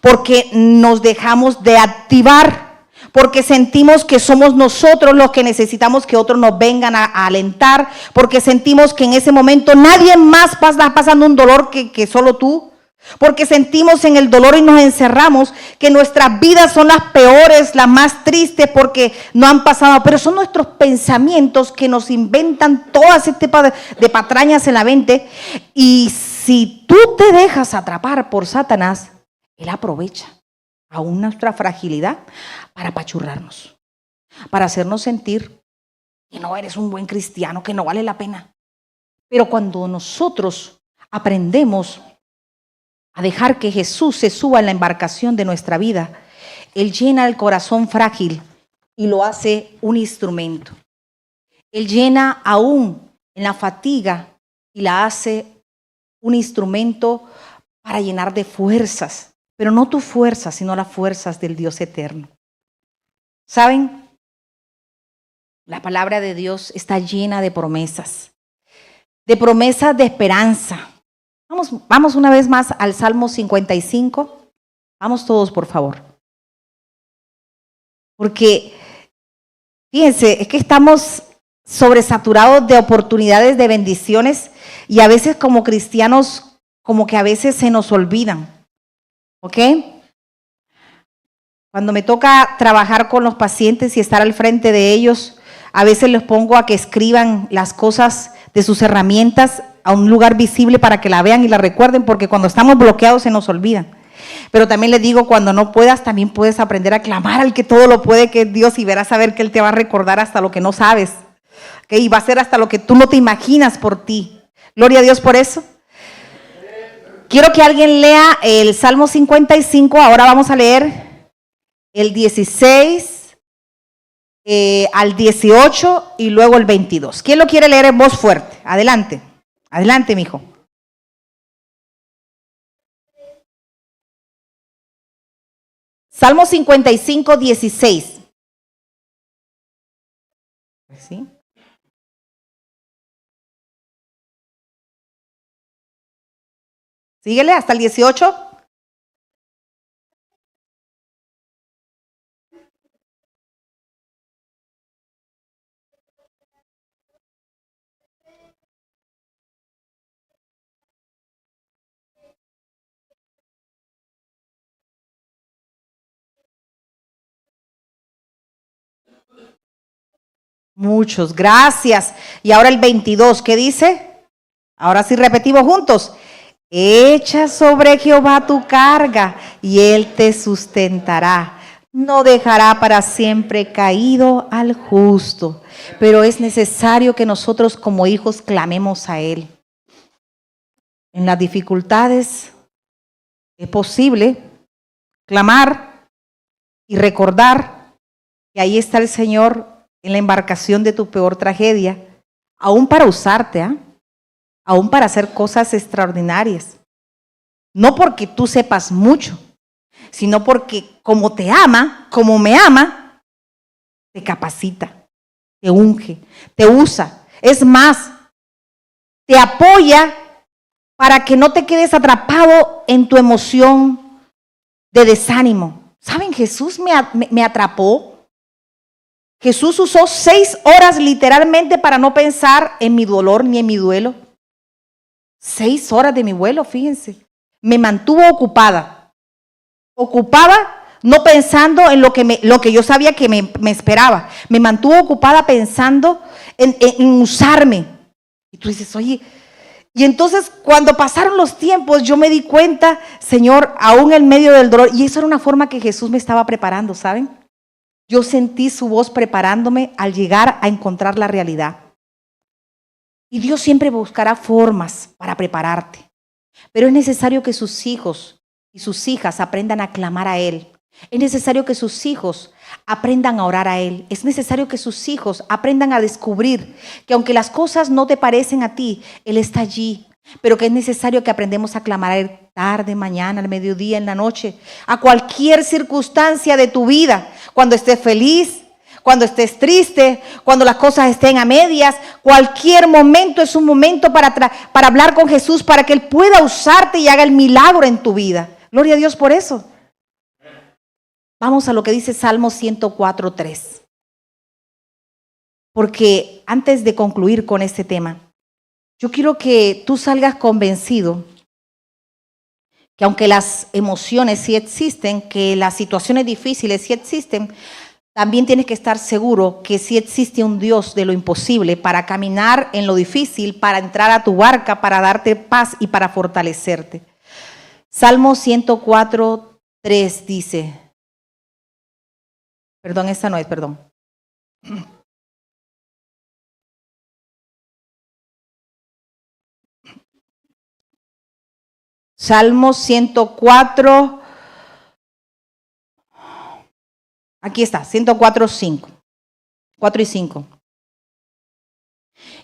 Speaker 1: porque nos dejamos de activar, porque sentimos que somos nosotros los que necesitamos que otros nos vengan a alentar, porque sentimos que en ese momento nadie más está pasando un dolor que solo tú, porque sentimos en el dolor y nos encerramos, que nuestras vidas son las peores, las más tristes porque no han pasado, pero son nuestros pensamientos que nos inventan todas este tipo de patrañas en la mente. Y si tú te dejas atrapar por Satanás, él aprovecha aún nuestra fragilidad para apachurrarnos, para hacernos sentir que no eres un buen cristiano, que no vale la pena. Pero cuando nosotros aprendemos a dejar que Jesús se suba en la embarcación de nuestra vida, Él llena el corazón frágil y lo hace un instrumento. Él llena aún en la fatiga y la hace un instrumento para llenar de fuerzas, pero no tu fuerza, sino las fuerzas del Dios eterno. ¿Saben? La palabra de Dios está llena de promesas de esperanza. Vamos una vez más al Salmo 55. Vamos todos, por favor. Porque, fíjense, es que estamos sobresaturados de oportunidades, de bendiciones, y a veces como cristianos, como que a veces se nos olvidan. ¿Ok? Cuando me toca trabajar con los pacientes y estar al frente de ellos, a veces les pongo a que escriban las cosas de sus herramientas a un lugar visible para que la vean y la recuerden, porque cuando estamos bloqueados se nos olvidan. Pero también les digo, cuando no puedas, también puedes aprender a clamar al que todo lo puede, que es Dios, y verás a ver que Él te va a recordar hasta lo que no sabes. ¿Okay? Y va a ser hasta lo que tú no te imaginas por ti. Gloria a Dios por eso. Quiero que alguien lea el Salmo 55, ahora vamos a leer el 16 al 18 y luego el 22. ¿Quién lo quiere leer en voz fuerte? Adelante, adelante, mijo. Salmo 55, 16. ¿Sí? Síguele hasta el 18. Muchos, gracias. Y ahora el 22, ¿qué dice? Ahora sí repetimos juntos. Echa sobre Jehová tu carga y Él te sustentará. No dejará para siempre caído al justo. Pero es necesario que nosotros como hijos clamemos a Él. En las dificultades es posible clamar y recordar que ahí está el Señor en la embarcación de tu peor tragedia, aún para usarte, aún para hacer cosas extraordinarias. No porque tú sepas mucho, sino porque como te ama, como me ama, te capacita, te unge, te usa. Es más, te apoya para que no te quedes atrapado en tu emoción de desánimo. ¿Saben? Jesús me atrapó. Jesús usó 6 horas literalmente para no pensar en mi dolor ni en mi duelo. 6 horas de mi vuelo, fíjense. Me mantuvo ocupada. Ocupada, no pensando en lo que yo sabía que me esperaba. Me mantuvo ocupada pensando en usarme. Y tú dices, oye, y entonces cuando pasaron los tiempos, yo me di cuenta, Señor, aún en medio del dolor, y eso era una forma que Jesús me estaba preparando, ¿saben? Yo sentí su voz preparándome al llegar a encontrar la realidad. Y Dios siempre buscará formas para prepararte. Pero es necesario que sus hijos y sus hijas aprendan a clamar a Él. Es necesario que sus hijos aprendan a orar a Él. Es necesario que sus hijos aprendan a descubrir que aunque las cosas no te parecen a ti, Él está allí. Pero que es necesario que aprendamos a clamar a Él tarde, mañana, al mediodía, en la noche, a cualquier circunstancia de tu vida, cuando estés feliz, cuando estés triste, cuando las cosas estén a medias, cualquier momento es un momento para hablar con Jesús, para que Él pueda usarte y haga el milagro en tu vida. Gloria a Dios por eso. Vamos a lo que dice Salmo 104:3. Porque antes de concluir con este tema, yo quiero que tú salgas convencido que aunque las emociones sí existen, que las situaciones difíciles sí existen, también tienes que estar seguro que sí existe un Dios de lo imposible para caminar en lo difícil, para entrar a tu barca, para darte paz y para fortalecerte. Salmo 104:3 dice, perdón, esta no es, perdón. Salmo 104, aquí está, 104:5, 4 y 5.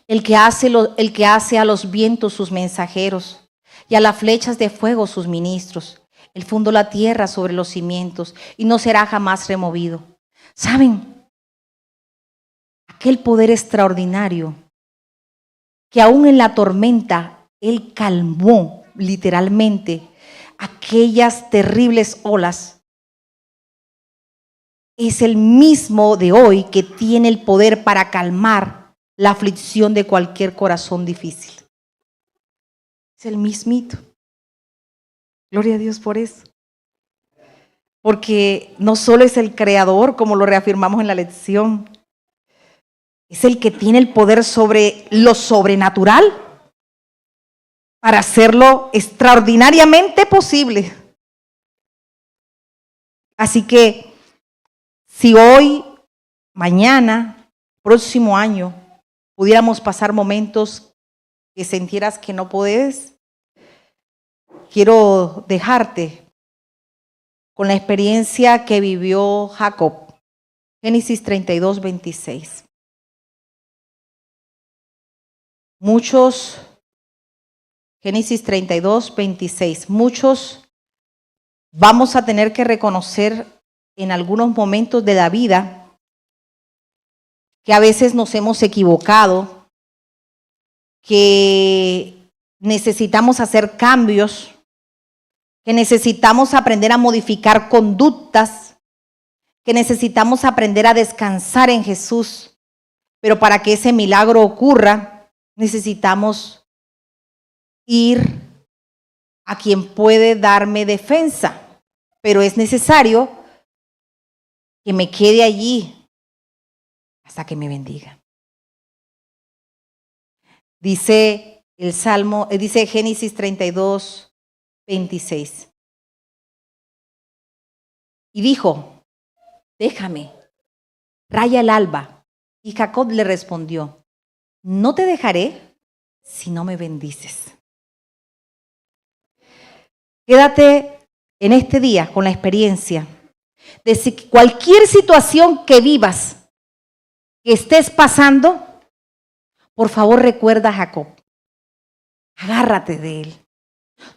Speaker 1: El que hace a los vientos sus mensajeros y a las flechas de fuego sus ministros. Él fundó la tierra sobre los cimientos y no será jamás removido. ¿Saben? Aquel poder extraordinario que aún en la tormenta Él calmó literalmente aquellas terribles olas. Es el mismo de hoy que tiene el poder para calmar la aflicción de cualquier corazón difícil. Es el mismito. Gloria a Dios por eso. Porque no solo es el creador, como lo reafirmamos en la lección, es el que tiene el poder sobre lo sobrenatural para hacerlo extraordinariamente posible. Así que si hoy, mañana, próximo año, pudiéramos pasar momentos que sintieras que no puedes, quiero dejarte con la experiencia que vivió Jacob. Génesis 32:26. Génesis 32:26. Muchos vamos a tener que reconocer en algunos momentos de la vida que a veces nos hemos equivocado, que necesitamos hacer cambios, que necesitamos aprender a modificar conductas, que necesitamos aprender a descansar en Jesús. Pero para que ese milagro ocurra, necesitamos ir a quien puede darme defensa. Pero es necesario que me quede allí hasta que me bendiga. Dice el Salmo, dice Génesis 32:26. Y dijo, déjame, raya el alba. Y Jacob le respondió, no te dejaré si no me bendices. Quédate en este día con la experiencia de si cualquier situación que vivas, que estés pasando, por favor recuerda a Jacob. Agárrate de él.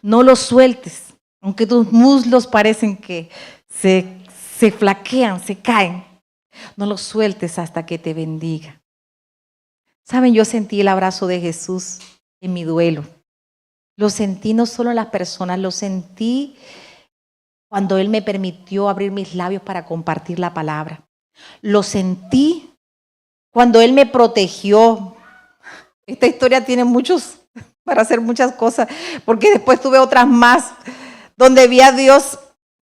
Speaker 1: No lo sueltes, aunque tus muslos parecen que se flaquean, se caen. No lo sueltes hasta que te bendiga. Saben, yo sentí el abrazo de Jesús en mi duelo. Lo sentí no solo en las personas, lo sentí cuando Él me permitió abrir mis labios para compartir la palabra. Lo sentí cuando Él me protegió. Esta historia tiene muchos, para hacer muchas cosas, porque después tuve otras más, donde vi a Dios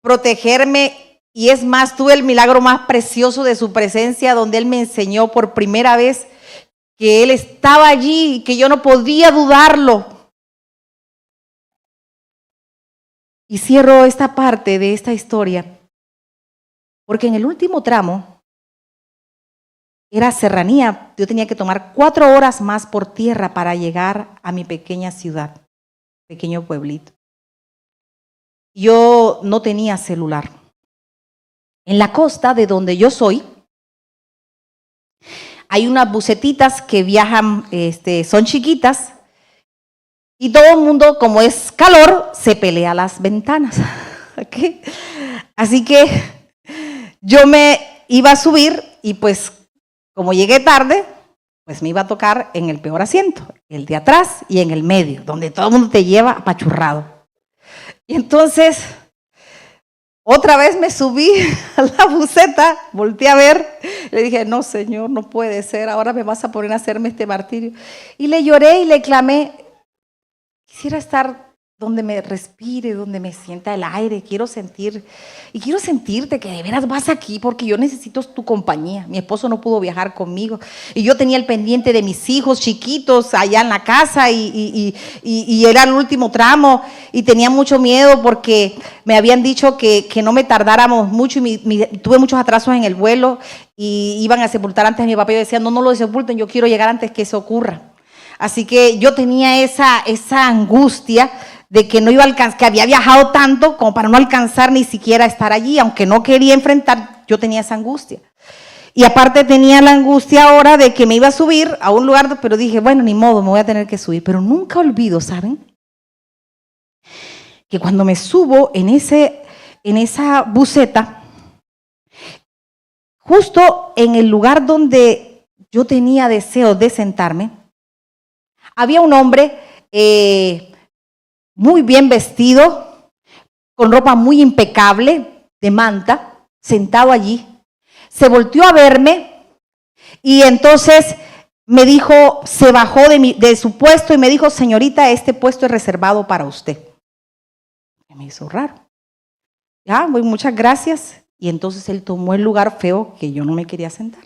Speaker 1: protegerme, y es más, tuve el milagro más precioso de su presencia, donde Él me enseñó por primera vez que Él estaba allí y que yo no podía dudarlo. Y cierro esta parte de esta historia, porque en el último tramo, era serranía, yo tenía que tomar 4 horas más por tierra para llegar a mi pequeña ciudad, pequeño pueblito. Yo no tenía celular. En la costa de donde yo soy, hay unas bucetitas que viajan, son chiquitas, y todo el mundo, como es calor, se pelea las ventanas. ¿Okay? Así que yo me iba a subir y pues como llegué tarde, pues me iba a tocar en el peor asiento, el de atrás y en el medio, donde todo el mundo te lleva apachurrado. Y entonces, otra vez me subí a la buceta, volteé a ver, le dije, no, Señor, no puede ser, ahora me vas a poner a hacerme este martirio. Y le lloré y le clamé, quisiera estar donde me respire, donde me sienta el aire, quiero sentirte que de veras vas aquí porque yo necesito tu compañía. Mi esposo no pudo viajar conmigo y yo tenía el pendiente de mis hijos chiquitos allá en la casa y era el último tramo y tenía mucho miedo porque me habían dicho que no me tardáramos mucho y tuve muchos atrasos en el vuelo y iban a sepultar antes a mi papá y yo decía, no lo sepulten, yo quiero llegar antes que eso ocurra. Así que yo tenía esa angustia de que no iba a alcanzar, que había viajado tanto como para no alcanzar ni siquiera estar allí, aunque no quería enfrentar, yo tenía esa angustia. Y aparte tenía la angustia ahora de que me iba a subir a un lugar, pero dije, bueno, ni modo, me voy a tener que subir. Pero nunca olvido, ¿saben? Que cuando me subo en esa buseta, justo en el lugar donde yo tenía deseo de sentarme, había un hombre muy bien vestido, con ropa muy impecable, de manta, sentado allí. Se volteó a verme y entonces me dijo, se bajó de su puesto y me dijo, señorita, este puesto es reservado para usted. Me hizo raro. Ya, muchas gracias. Y entonces él tomó el lugar feo que yo no me quería sentar.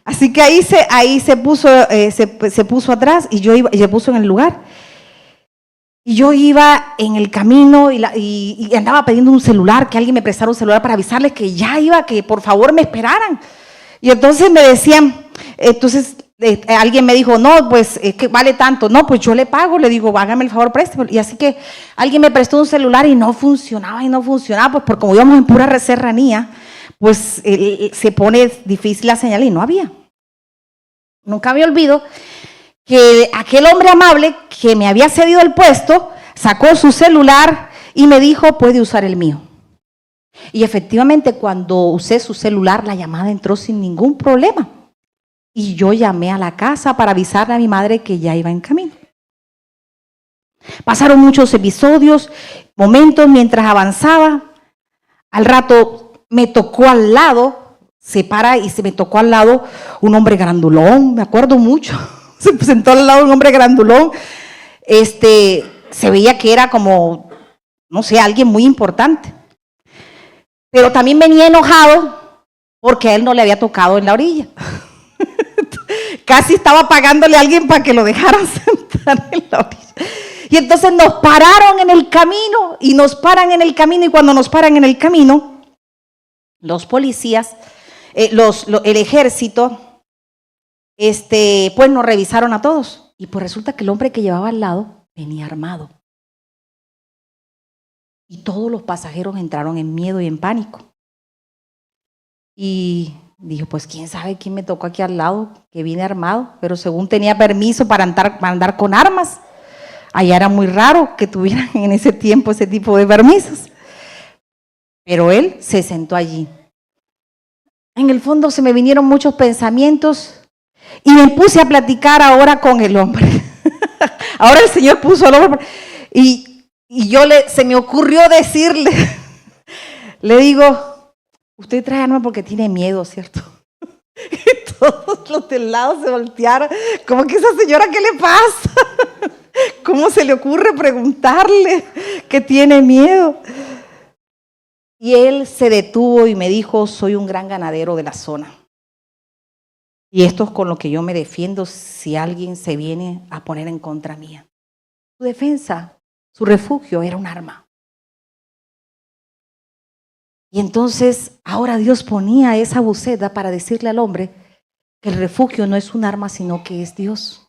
Speaker 1: Así que ahí se puso atrás y se puso en el lugar. Y yo iba en el camino y andaba pidiendo un celular, que alguien me prestara un celular para avisarles que ya iba, que por favor me esperaran. Y entonces me decían, alguien me dijo, no, pues es que vale tanto. No, pues yo le pago, le digo, hágame el favor, présteme. Y así que alguien me prestó un celular y no funcionaba, pues porque como íbamos en pura serranía, pues se pone difícil la señal y no había. Nunca me olvido que aquel hombre amable que me había cedido el puesto sacó su celular y me dijo, puede usar el mío. Y efectivamente cuando usé su celular la llamada entró sin ningún problema. Y yo llamé a la casa para avisarle a mi madre que ya iba en camino. Pasaron muchos episodios, momentos mientras avanzaba. Al rato me tocó al lado, se para y se me tocó al lado un hombre grandulón, me acuerdo mucho. Se sentó al lado un hombre grandulón, se veía que era como, no sé, alguien muy importante. Pero también venía enojado porque a él no le había tocado en la orilla. Casi estaba pagándole a alguien para que lo dejaran sentar en la orilla. Y entonces nos pararon en el camino, y cuando nos paran en el camino, los policías, el ejército, pues nos revisaron a todos y pues resulta que el hombre que llevaba al lado venía armado y todos los pasajeros entraron en miedo y en pánico y dijo, pues quién sabe quién me tocó aquí al lado que viene armado, pero según tenía permiso para andar con armas, allá era muy raro que tuvieran en ese tiempo ese tipo de permisos, pero él se sentó allí. En el fondo se me vinieron muchos pensamientos Y me puse a platicar ahora con el hombre. Ahora el Señor puso al hombre. Y se me ocurrió decirle, le digo, usted trae arma porque tiene miedo, ¿cierto? Y todos los del lado se voltearon, como que esa señora, ¿qué le pasa? ¿Cómo se le ocurre preguntarle que tiene miedo? Y él se detuvo y me dijo, soy un gran ganadero de la zona. Y esto es con lo que yo me defiendo si alguien se viene a poner en contra mía. Su defensa, su refugio era un arma. Y entonces ahora Dios ponía esa buceta para decirle al hombre que el refugio no es un arma, sino que es Dios.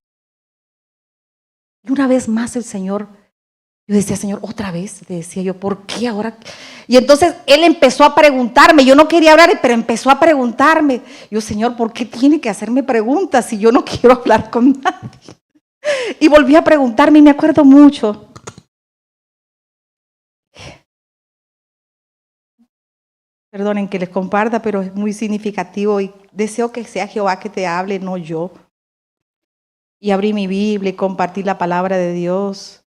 Speaker 1: Y una vez más el Señor, yo decía, Señor, otra vez, le decía yo, ¿por qué ahora? Y entonces Él empezó a preguntarme, yo no quería hablar, pero empezó a preguntarme. Yo, Señor, ¿por qué tiene que hacerme preguntas si yo no quiero hablar con nadie? Y volví a preguntarme y me acuerdo mucho. Perdonen que les comparta, pero es muy significativo y deseo que sea Jehová que te hable, no yo. Y abrí mi Biblia y compartí la palabra de Dios.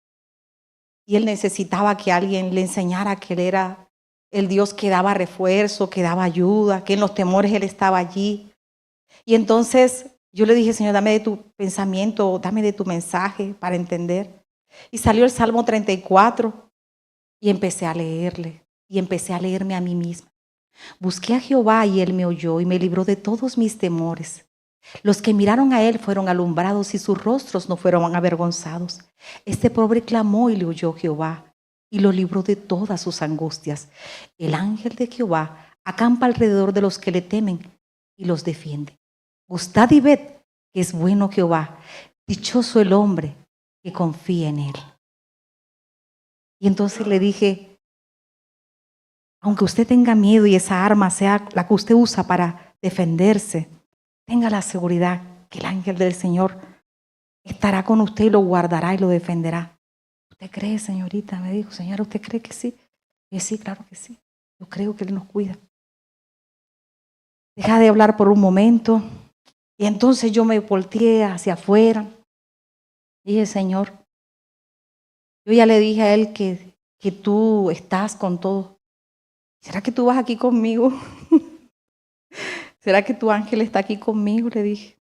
Speaker 1: Y él necesitaba que alguien le enseñara que él era el Dios que daba refuerzo, que daba ayuda, que en los temores él estaba allí. Y entonces yo le dije, Señor, dame de tu pensamiento, dame de tu mensaje para entender. Y salió el Salmo 34 y empecé a leerle. Y empecé a leerme a mí misma. Busqué a Jehová y él me oyó y me libró de todos mis temores. Los que miraron a él fueron alumbrados y sus rostros no fueron avergonzados. Este pobre clamó y le oyó Jehová y lo libró de todas sus angustias. El ángel de Jehová acampa alrededor de los que le temen y los defiende. Gustad y ved que es bueno Jehová. Dichoso el hombre que confía en él. Y entonces le dije, aunque usted tenga miedo y esa arma sea la que usted usa para defenderse, tenga la seguridad que el ángel del Señor estará con usted y lo guardará y lo defenderá. ¿Usted cree, señorita? Me dijo, señora, ¿usted cree que sí? Y sí, claro que sí. Yo creo que Él nos cuida. Deja de hablar por un momento. Y entonces yo me volteé hacia afuera. Dije, Señor, yo ya le dije a Él que tú estás con todo. ¿Será que tú vas aquí conmigo? ¿Será que tu ángel está aquí conmigo? Le dije.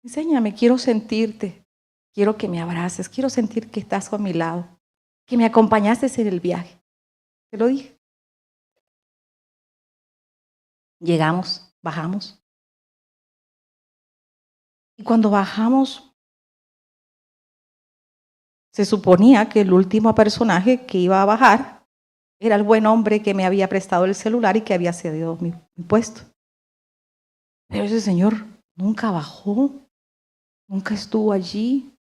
Speaker 1: Enséñame, quiero sentirte, quiero que me abraces, quiero sentir que estás a mi lado, que me acompañaste en el viaje. Te lo dije. Llegamos, bajamos. Y cuando bajamos, se suponía que el último personaje que iba a bajar era el buen hombre que me había prestado el celular y que había cedido mi puesto. Pero ese señor nunca bajó, nunca estuvo allí.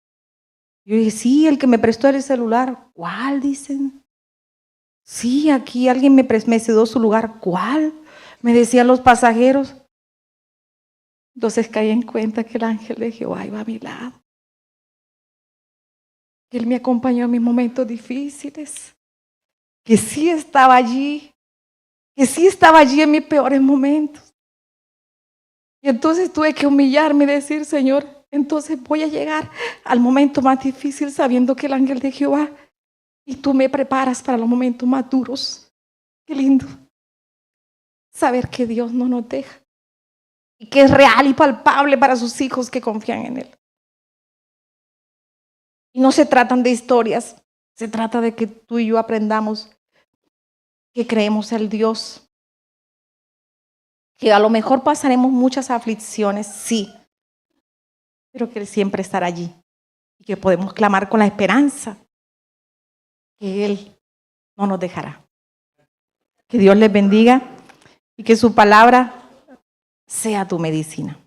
Speaker 1: Yo dije, sí, el que me prestó el celular. ¿Cuál? Dicen. Sí, aquí alguien me cedió su lugar. ¿Cuál? Me decían los pasajeros. Entonces caí en cuenta que el ángel de Jehová iba a mi lado. Que Él me acompañó en mis momentos difíciles. Que sí estaba allí. Que sí estaba allí en mis peores momentos. Y entonces tuve que humillarme y decir, Señor, entonces voy a llegar al momento más difícil sabiendo que el ángel de Jehová y tú me preparas para los momentos más duros. Qué lindo saber que Dios no nos deja y que es real y palpable para sus hijos que confían en Él. Y no se tratan de historias, se trata de que tú y yo aprendamos que creemos en Dios, que a lo mejor pasaremos muchas aflicciones, sí, pero que Él siempre estará allí y que podemos clamar con la esperanza que Él no nos dejará. Que Dios les bendiga y que su palabra sea tu medicina.